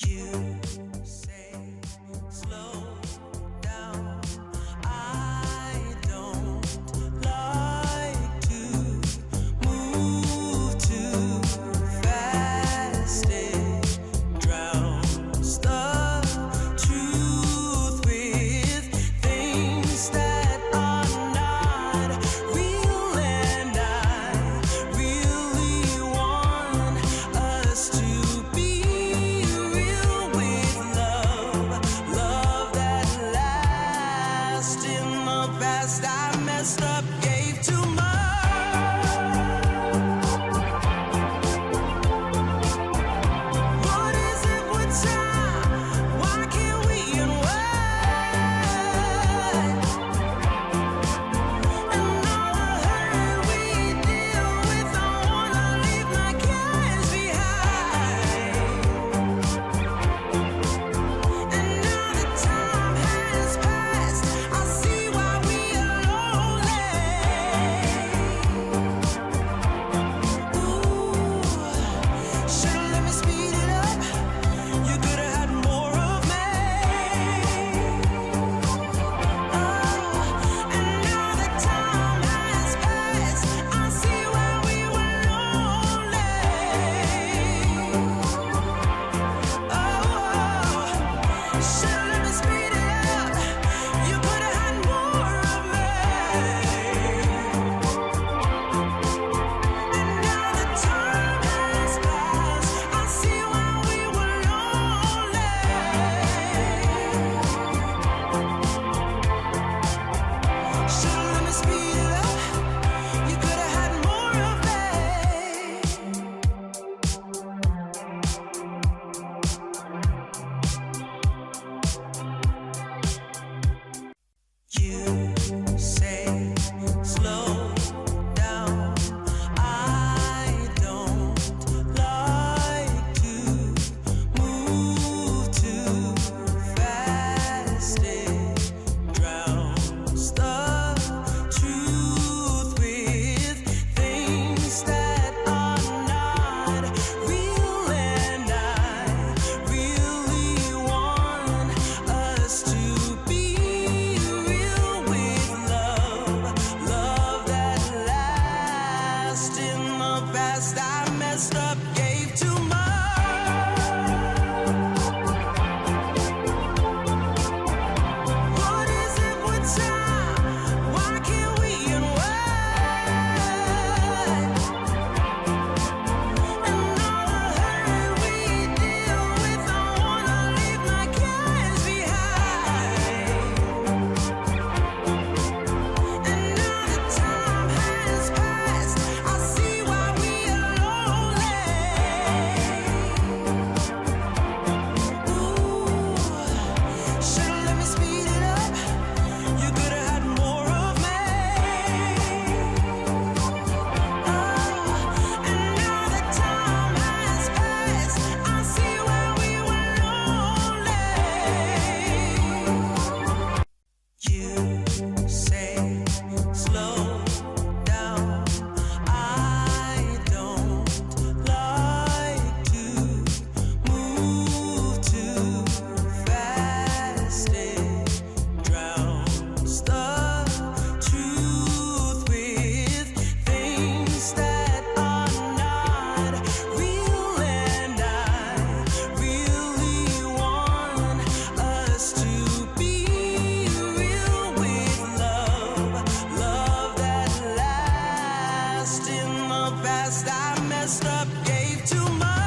You say slow down. I don't like to move too fast. It drowns the truth with things that are not real, and I really want us to be real with love that lasts. In the past I messed up, gave too much. What is it with time? Why can't we unwind? And all the hurt we deal with, I wanna leave my cares behind. And now the time has passed, I see why we are lonely. Ooh, should've let me speed it up. You could've had more of me. Oh, and now the time has passed, I see why we were lonely. Oh, should've let me speed it up. You could've had more of me. And now the time has passed, I see why we were lonely. Should've let me speed it up. You could've had more of me. You say slow down. I don't like to move too fast. It drowns the truth with things that are not real, and I really want us to be real with love that lasts. In the past I messed up, gave too much. What is it with time? Why can't we unwind? And all the hurt we deal with, I wanna leave my cares behind. And now the time has passed, I see why we are lonely. Ooh, should've let me speed it up. You could've had more of me. Oh, and now the time has passed, I see why we were lonely. What is it with time? Why can't we unwind? And all the hurt we deal with, I wanna leave my cares behind. And now the time has passed, I see why we are lonely. Ooh, should've let me speed it up. You could've had more of me. Oh, and now the time has passed, I see why we were lonely. You say slow down. I don't like to move too fast. It drowns the truth with things that are not real, and I really want us to be real with love that lasts. In the past I messed up, gave too much.